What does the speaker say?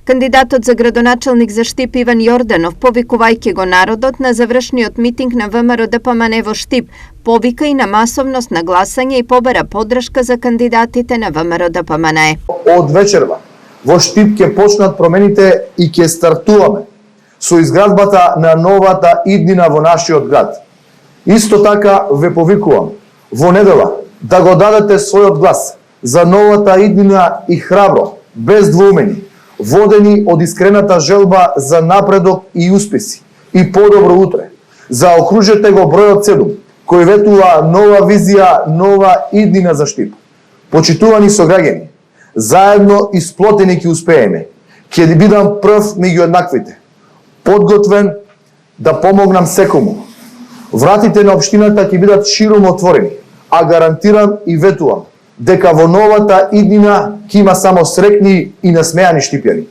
Кандидатот за градоначалник за Штип Иван Јорданов повикувајќи го народот на завршниот митинг на ВМРО ДПМН во Штип, повика и на масовност на гласање и побара поддршка за кандидатите на ВМРО ДПМН. Од вечерва во Штип ќе почнат промените и ќе стартуваме со изградбата на новата иднина во нашиот град. Исто така ве повикувам во недела да го дадете својот глас за новата иднина и храбро, без двоумење, водени од искрената желба за напредок и успеси и подобро утре. Заокружете го бројот 7, кој ветува нова визија, нова иднина за Штип. Почитувани сограѓани, заедно и сплотени ќе успееме. Ќе бидам прв меѓу еднаквите, подготвен да помогнам секому. Вратите на општината ќе бидат широко отворени, а гарантирам и ветувам дека во новата иднина ќе има само среќни и насмеани штипјани.